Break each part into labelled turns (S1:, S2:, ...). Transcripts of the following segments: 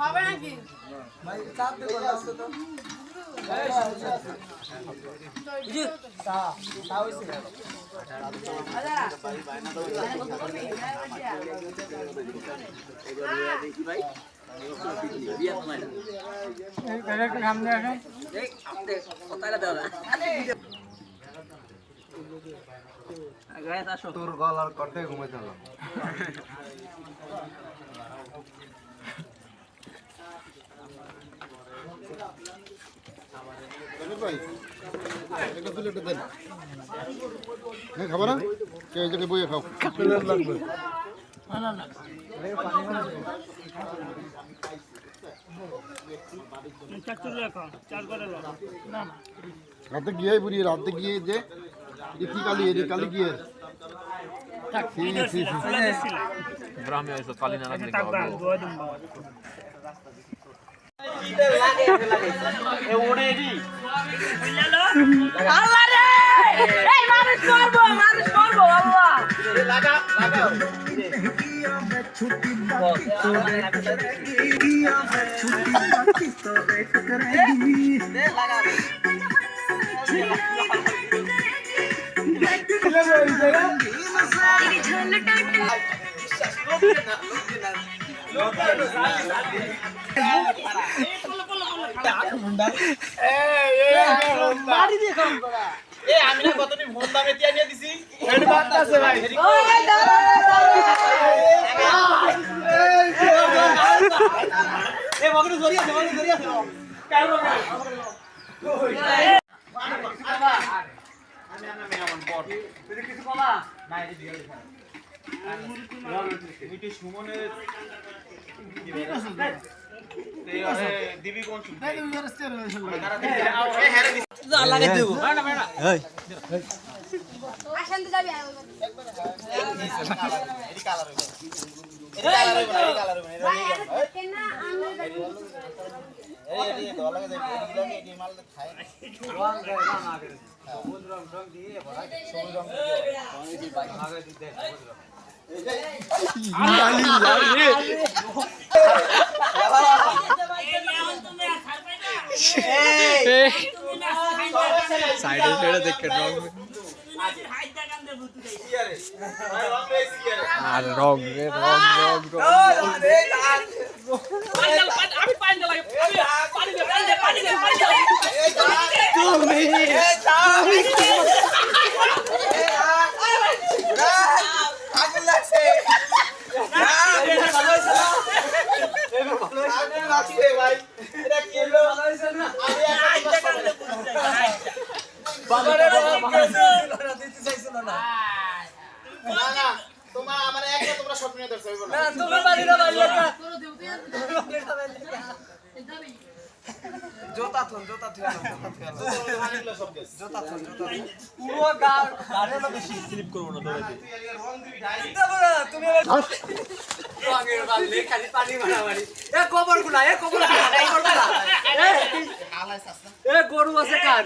S1: হবে নাকি
S2: ভাই চাপ দে বল আসতো তো জি তা তা হইছে
S3: দেখি ভাই বিয়া তো নাই
S2: এই একটা কাম দে এখন
S3: এই আপনি কথাটা দাও না গায়ে আসো
S4: তোর গলার কণ্ঠে ঘুমাইতে হলো
S5: ভাই একটা প্লেটে দেন হ্যাঁ খাবো না কে এই জায়গায় বইয়ে খাও প্লেট লাগবে
S2: না না
S5: রাতে গিয়ে বুড়ি রাতে গিয়ে যে ইতি কালি গিয়ে
S4: গ্রামে এসে কালি না লাগলে
S1: আল্লাহ রে এই মানুষ করবো আল্লাহ
S3: লাগা লাগাও আমি না কতদিন ফোন দামে তিয়া নিয়ে দিছি ভাই মগরে জড়িয়ে আছে আমি না মেহমান বড় তুই কিছু কমা না এই দিয়ে মিটি সুমনের দিবি কোন সুমন এই ইউর স্টের লাগাই দেব না না এই
S1: আসেন তো যাবি
S3: এডি কালার হইবে
S1: কেনা আমি
S3: এডি দলা লাগে এডি মাল খায় রং দেয় না না করে সবুজ রং দিয়ে ভরা সবুজ রং দিয়ে ভাই আগে দিতে
S4: সাইডে ছেড়ে দেখে রং আর রং রে রং
S1: আমি পানি লাগে পানি দে
S3: আগুন লাগছে ভাই এটা কি হলো ভালো হইছে না আমি একটা কান্দে বুঝতে বাবারে দিতে চাইছিল না না তোমার আমার একটা তোমরা স্বপ্ন নিয়ে ধরছো বলো না তোমার বাড়িটা বাইরে জোতা থন পুরো গাড়ি হলো বেশি স্লিপ করব না দৌড়াতে রং দিবি ঢাই দেব না তুমি রঙের বাললে খালি পানি মারামারি এ কবরগুলা এ গরু আছে কার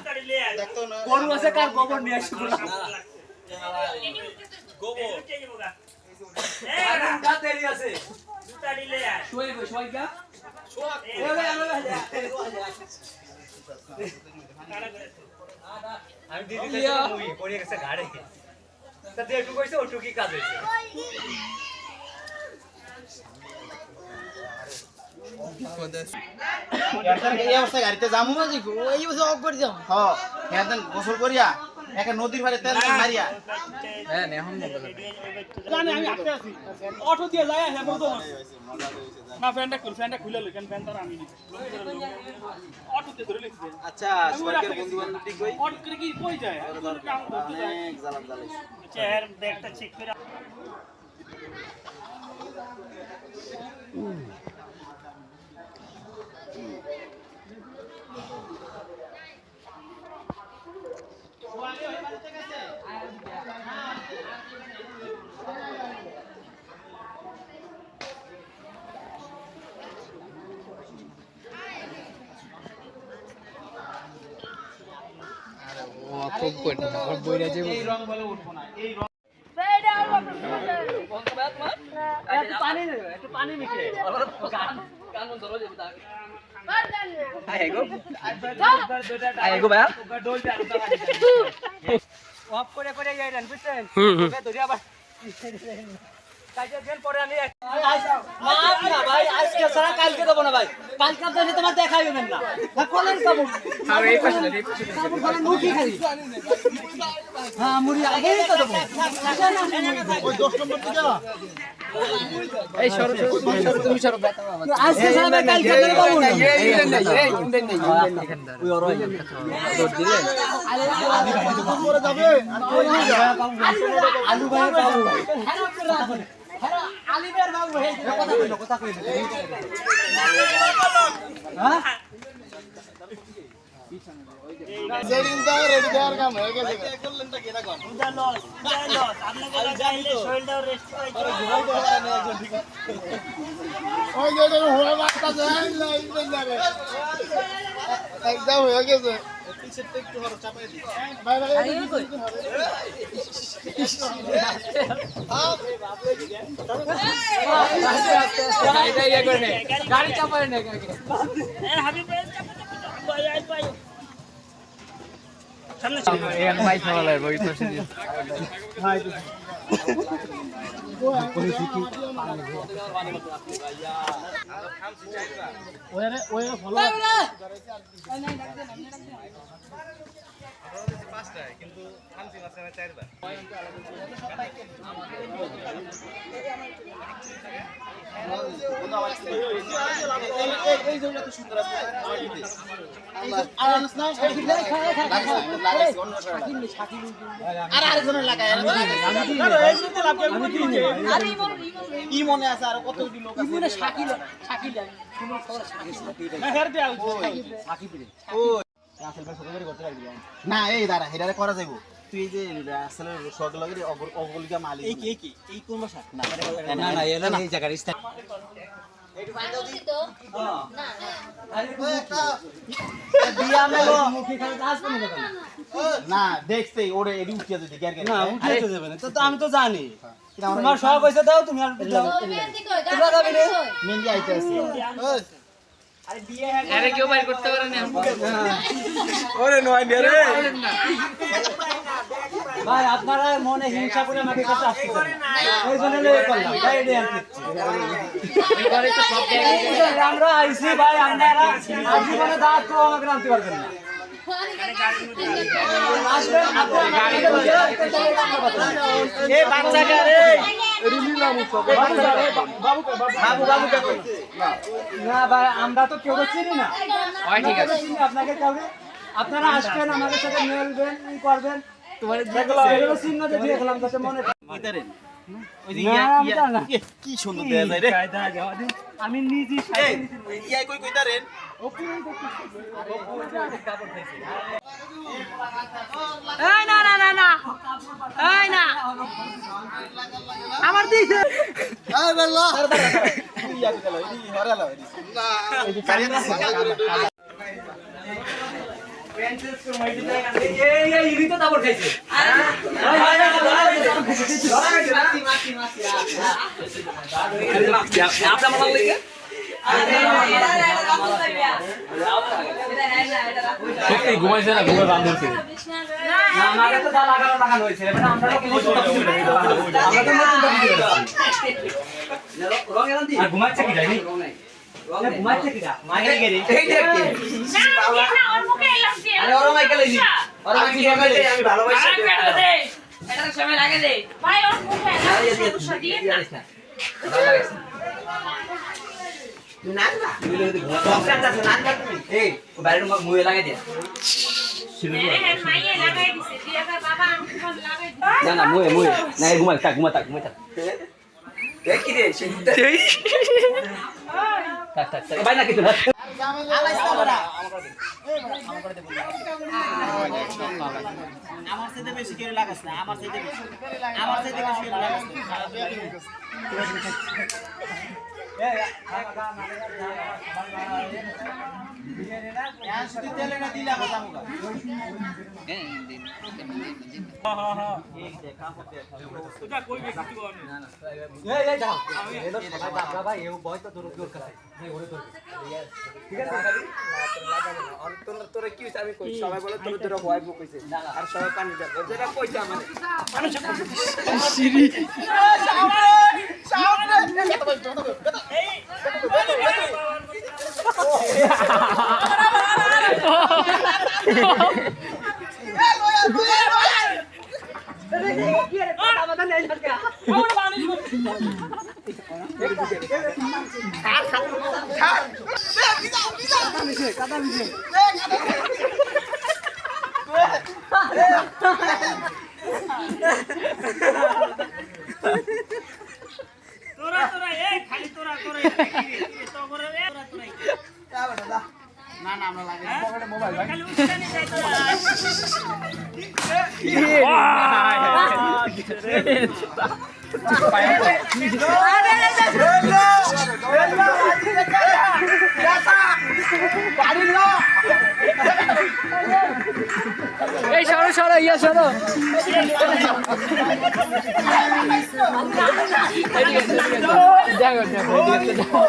S3: দেখতো না গরু আছে কার গোবর নিয়ে আসি গোবর এ গাতেরি আছে জুতা দিলে শোয় গা আমি দিদি মুই পড়ে গেছে ঘাড়ে তা যেটু কইছে ওটুকি কাজ হইছে এই অবস্থা গাড়িতে যামু না জি এই অবস্থা অফ করে যাও হ্যাঁ হেদান গোসল করিয়া একটা নদীর পাড়ে তেল মারিয়া
S4: হ্যাঁ এখন
S2: জানি আমি আসতে আছি অটো দিয়ে যায় হ্যাঁ বলতো না ফ্যানটা খুলে লই কেন ফ্যানটা আমি নি অটো তে ধরে লিখছে
S3: আচ্ছা সরকার বন্ধু বান্ধব ঠিক কই
S2: অটো করে কি কই যায়
S3: অনেক জ্বালা জ্বালাইছে
S2: চেহারা ব্যাগটা চেক করে
S4: খুব কঠিন বইরা যে
S3: এই রং বলে উঠবো না এই রং
S1: বেডা
S2: একটু পানি নেবে, একটু পানি মিশিয়ে।
S1: গান ধরো যে তা
S2: অফ করে করে যাইলেন বুঝছেন ওকে ধরে আবার কাজে দেন পরে আমি মাপ না ভাই আজকে ছাড়া কালকে দেব না ভাই কালকে তো তোমার দেখাই হবে না না কোলেন কাবু
S4: আর এই পাশে
S2: কাবু কোলেন মুখি খালি হ্যাঁ মুড়ি আগেই তো দেব
S5: ওই 10 নম্বর দিকে
S4: এই সরো তুমি সরো
S2: আজকে ছাড়া কালকে দেব না
S4: ওই ওর দৌড় দিলে
S5: করে যাবে আর কই হয়ে যাবে
S2: আলু ভাই বাবু আলিবের বাবু কথা কইলো হ্যাঁ
S5: সেদিন তো রেডি দেওয়ার কাম হয়ে গেছে
S3: করলেনটা কি এরকম
S5: ওই যে হয়ে মারতা যায় লাইন যাবে একদম হয়ে গেছে
S3: পিছেরটা একটু হলো চাপাই দিই
S5: ভাই ভাই
S4: গাড়ি চাপায় না এক ভাই খাওয়ালে ওই পাশে দিয়ে
S3: কিন্তু খামসি মাছ আমি 4 বার এই জমিটা তো সুন্দর আছে আর আনস না আর আরেকজনের লাগায় কি মনে আছে আর কত লোক আছে
S2: শাকিল
S3: না এই দাঁড়া হেডারে করা যাইব তুই এই যে আসলে শখ লাগে অগলিকা মালিক এই কি এই কোন ভাষা না না এলা না এই জায়গার স্থান না দেখতে ওরে এডি উঠিয়া যদি গের গের না উঠিতে যাবে না তো আমি তো জানি
S2: তোমার শখ হইছে দাও তুমি আর
S3: মেহেন্দি আইতে আছে
S4: আরে কেউ বাইর করতে পারে না
S2: ভাই আপনারা মনে হিংসা করে আমাকে কাছে আসতেছেন ওই জন্য লয়ে করলাম তাই এডি আনতে আমরা আইছি ভাই আপনারা জীবনে দাঁত তো আমাকে আনতে পারবেন না আসবেন এ বাচ্চাটা রে না ভাই আমরা তো কেউ চিনি না
S4: ঠিক আছে
S2: চিনি আপনাকে কাউকে আপনারা আসবেন আমাদের সাথে মিলবেন ই করবেন তোমার এগুলো চিহ্ন দিয়ে দেখলাম যাতে মনে
S3: কি সুন্দর দেয়া যায় রে
S2: আমি নিজে
S3: ইয়াই কই কইতারেন
S1: এই না না না না এই না আমার দিছে
S5: এই বেল্লা
S3: ইয়া গেল এই হরালো এই কারিয়া আছে
S2: এই ইরিতো দাবর খাইছে
S1: আপনার মনে লাগে
S4: সত্যি ঘুমাইছে না ঘুমে বান্ধ হচ্ছে
S2: না আমাকে তো দা লাগানো হয়েছে এটা আমরা তো কিছু আমরা তো রং এলাম দি আর ঘুমাচ্ছে কি জানি ঘুমাচ্ছে কি না মাইরে গেরি এই দেখ
S1: না ওর মুখে লাগছে
S2: আরে ওর মাইকে লইনি ওর মাইকে লইনি আমি ভালোবাসি
S1: এটা সময় লাগে দে ভাই ওর মুখে লাগছে দিয়ে না
S2: না না বক্সটা আছে না না তুমি এই বাইরে মুয়ে লাগাই দিয়া
S1: মাইয়ে লাগাই দিছে দিয়া বাবা আমাকে লাগাই
S2: না না মুয়ে না এই ঘুমা থাক দেখি রে থাক ভাই না কিছু না
S3: আমার সাথে বেশি করে লাগাস না আমার সাথে বেশি করে লাগাস তোরা কি হইছে আমি কই সবাই বলে তোর তোরা ভয় কইছে আর সবাই পানি দাও যেটা কইছে আমারে মানুষ সিরি
S4: এই সরো সরো ইয়া সরো দেখো দেখো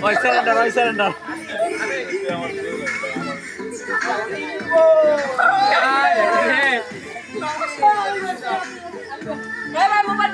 S4: ওই সারেন্ডার মোবাইল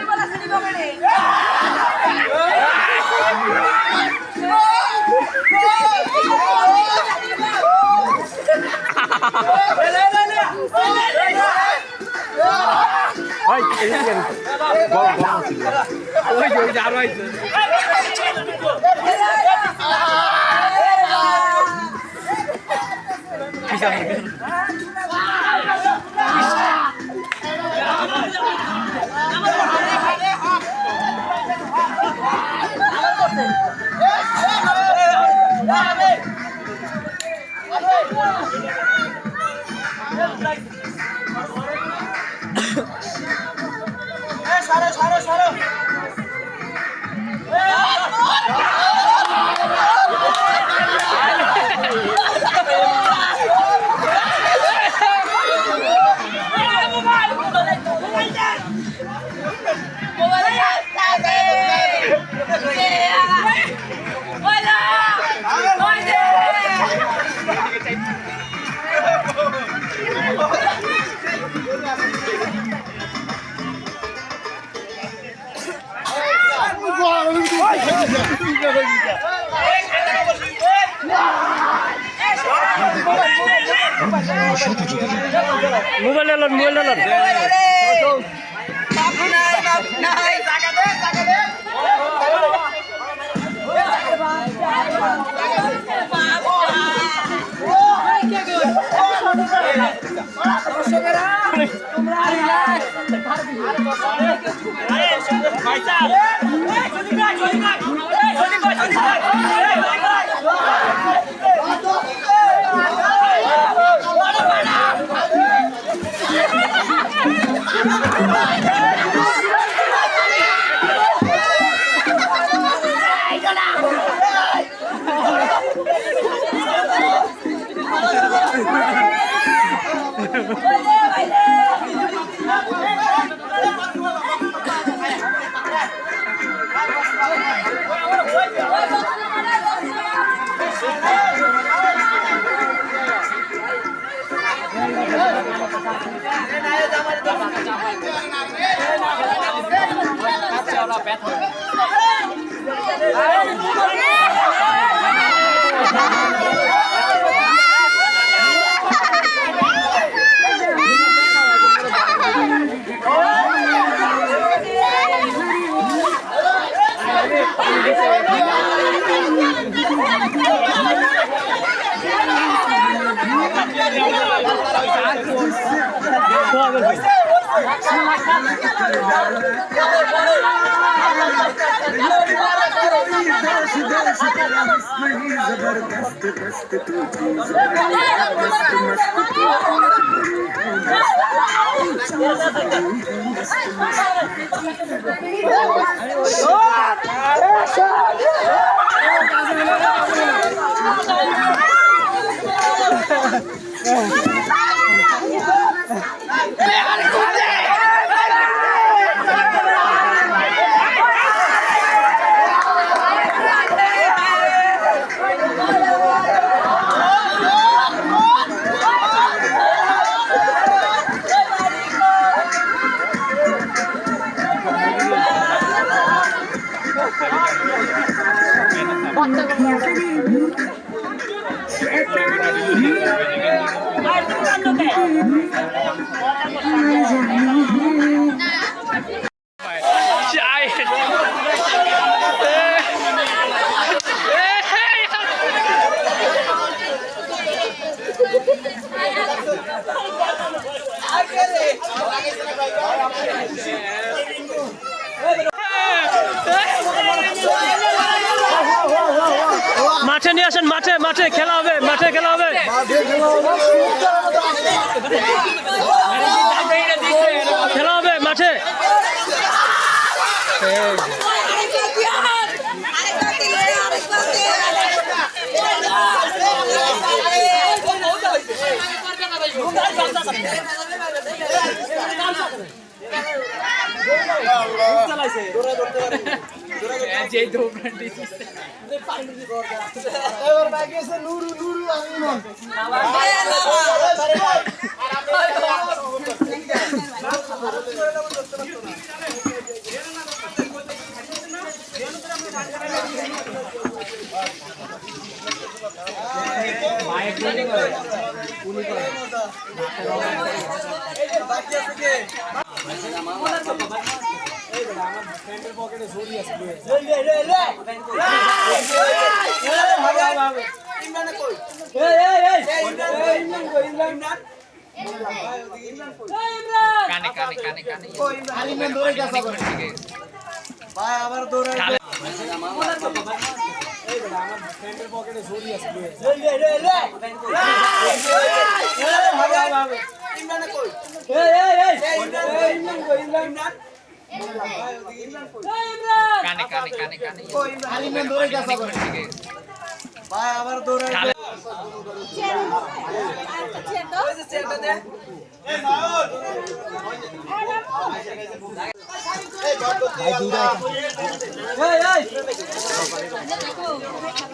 S2: মাঠে নিয়ে আসেন, মাঠে মাঠে খেলা হবে, মাঠে খেলা হবে। খেলা হবে মাঠে।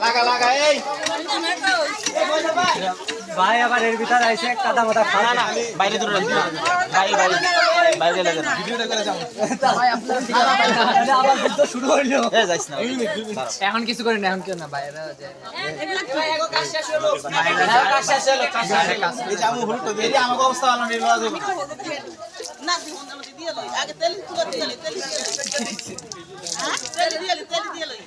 S3: লাগা লাগা এই
S2: ভাই আবার এর ভিতর আইছে কাদা মাথা খানা না
S3: বাইরে দূরে রাখবি না বাইরে বাইরে বাইরে লাগে না ভিডিওটা করে যাও ভাই আপনারা
S2: আবার যুদ্ধ শুরু হইলো।
S3: এ যাইস না
S4: এখন কিছু করেন না, এখন কেউ না বাইরে যায়।
S3: কাজ শেষ হলো এই যে আমি হুলটো দেরি আমাকে অবস্থা ভালো নেই লওয়া যাবে
S6: না দিয়ে লই আগে তেল তুলে দিয়ে লই তেল হ্যাঁ তেল দিয়ে লই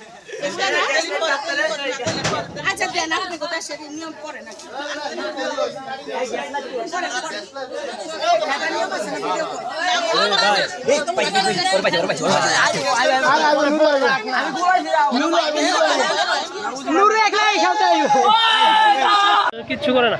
S6: আচ্ছা দেন আপনি কথা সেটি নিয়ম করে না
S2: কিচ্ছু করে না।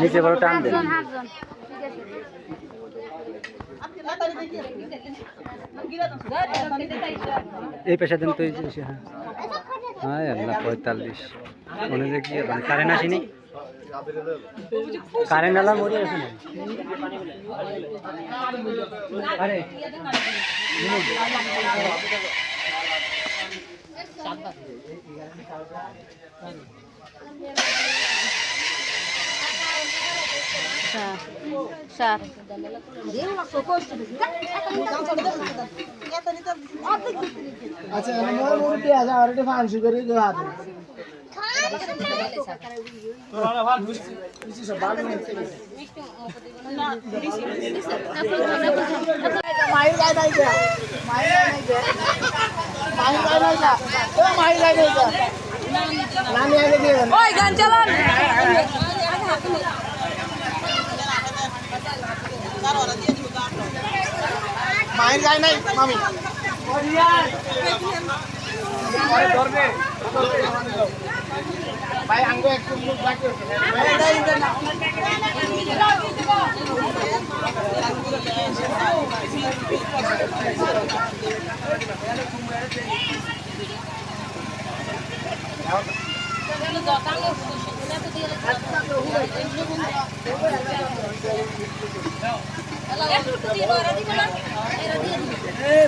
S2: নিচে বড় টান দেন। এই পেশা দিন তো হ্যাঁ আল্লাহ 45 মনে যে কি কারেন্ট আসেনি, কারেন্ট আলা মরে আছে না। আরে
S3: আচ্ছা আমার মুরুটি আছে আর এটা ফাংশু করে গো হাতে মাইর গায় নাই যা মাইর গায় নাই যা মাইর গায় নাই যা ও মাইর গায় নাই যা নামি আগে দিয়ে দেন
S1: ওই গান চালান
S3: মাইর গায় নাই মামি ভাই আঙ্গো একটু মুখ বাকি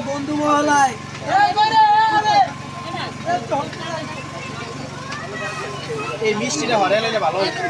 S2: বন্ধু মহলায়
S3: এই মিষ্টিটা হরে লাইলে ভালো হইছে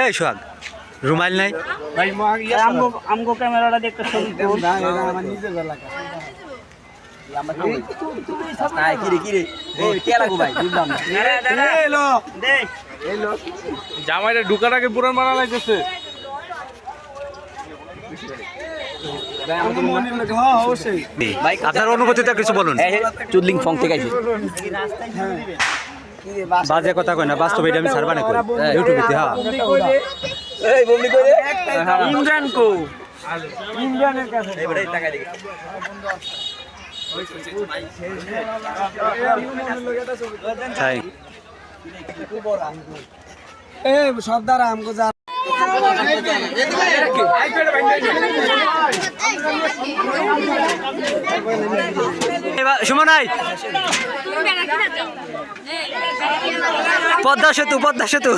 S2: এই সোহাগ রুমাইল নাই
S4: ভাই আমগো ক্যামেরাটা দেখতে শুনি
S3: না এটা আমার নিজের এলাকা
S4: জামাইটা ঢুকার আগে পুরান বানা লাগতেছে
S2: আপনার অনুভূতিটা কিছু বলুন চুদলিং ফং থেকে আইছি বাজে কথা কই না বাস্তবে এটা আমি সার্বা না করি ইউটিউবে হ্যাঁ এই বমনি কই রে
S4: ইমরান কো ইমরানের কাছে
S2: এবারে টাকা দিকে তাই
S3: এ সর্দার আমগো যা
S2: সুমন নাই পদ্মা সেতু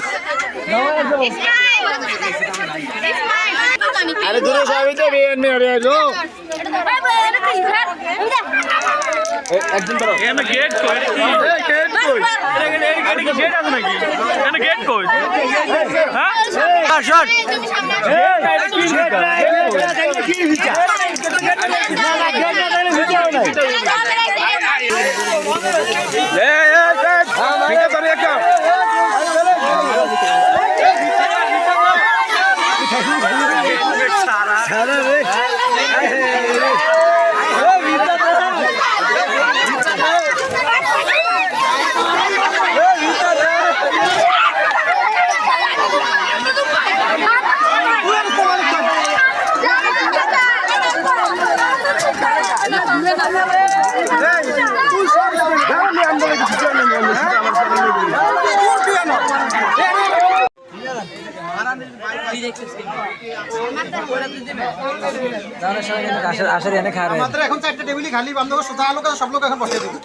S5: আরে দূরে সবাই তো বিএনপি হরে আলো একদিন ধরো
S4: এখানে গেট কই গেট কই এখানে কি গেট আছে নাকি এখানে গেট কই
S2: হ্যাঁ শট মাত্র এখন 4টা টেবিলই খালি বান্ধব সোজা লোক সব লোক এখন বসে দিবে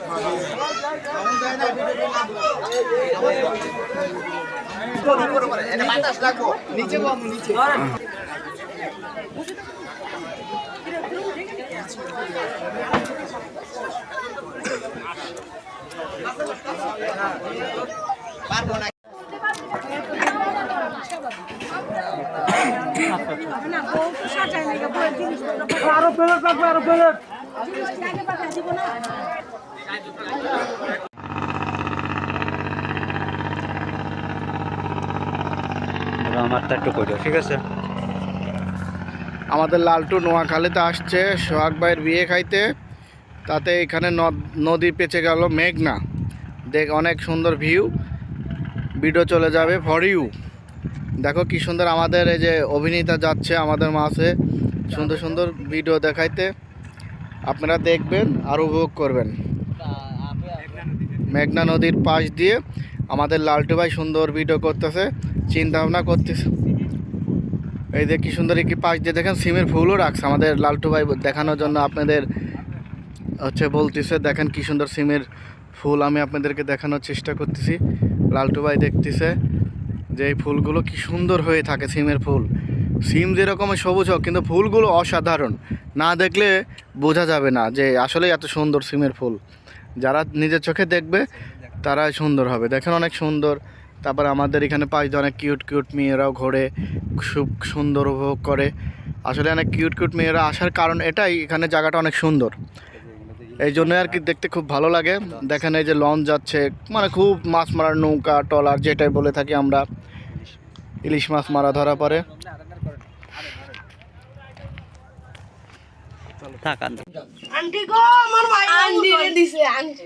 S3: নিচে বন্ধ নিচে
S2: আমারটা একটু করে ঠিক আছে।
S5: আমাদের লালটু নোয়াখালীতে আসছে সোহাগ ভাইয়ের বিয়ে খাইতে, তাতে এখানে নদী পেঁচে গেল মেঘনা, দেখ অনেক সুন্দর ভিউ, ভিডিও চলে যাবে ফর ইউ। দেখো কি সুন্দর আমাদের এই যে অভিনেতা যাচ্ছে আমাদের মাঝে সুন্দর সুন্দর ভিডিও দেখাইতে, আপনারা দেখবেন আর উপভোগ করবেন। মেঘনা নদীর পাশ দিয়ে আমাদের লালটু ভাই সুন্দর ভিডিও করতেছে, চিন্তা ভাবনা করতেছে। এই যে কি সুন্দর একটি পাশ দিয়ে দেখেন সিমের ফুলও রাখছে আমাদের লালটু ভাই দেখানোর জন্য, আপনাদের হচ্ছে বলতেছে দেখেন কি সুন্দর সিমের ফুল, আমি আপনাদেরকে দেখানোর চেষ্টা করতেছি। লালটু ভাই দেখতেছে যে এই ফুলগুলো কি সুন্দর হয়ে থাকে, সিমের ফুল। সিম যেরকম সবুজ হোক কিন্তু ফুলগুলো অসাধারণ, না দেখলে বোঝা যাবে না যে আসলে এত সুন্দর সিমের ফুল। যারা নিজের চোখে দেখবে তারাই সুন্দর হবে। দেখেন অনেক সুন্দর। তারপর আমাদের এখানে পাশ দিয়ে অনেক কিউট কিউট মেয়েরাও ঘোরে, খুব সুন্দর উপভোগ করে। আসলে অনেক কিউট কিউট মেয়েরা আসার কারণ এটাই, এখানে জায়গাটা অনেক সুন্দর, এই জন্য আর কি দেখতে খুব ভালো লাগে। দেখেন এই যে লঞ্চ যাচ্ছে, মানে খুব মাছ মারার নৌকা ট্রলার যেটাই বলে থাকি আমরা, ইলিশ মাছ মারা ধরা পড়ে।
S7: আন্টি গো আমার ভাই আন্টি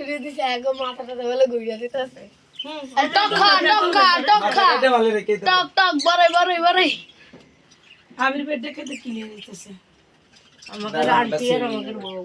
S7: রে দিছে আগো মাথাটা বলে ঘুরিয়ে দিতেছে টক খা টক বরে
S1: আমির পেটে খেতে কিনে দিতেছে
S7: আমাদের আন্টি আর আমাদের বউ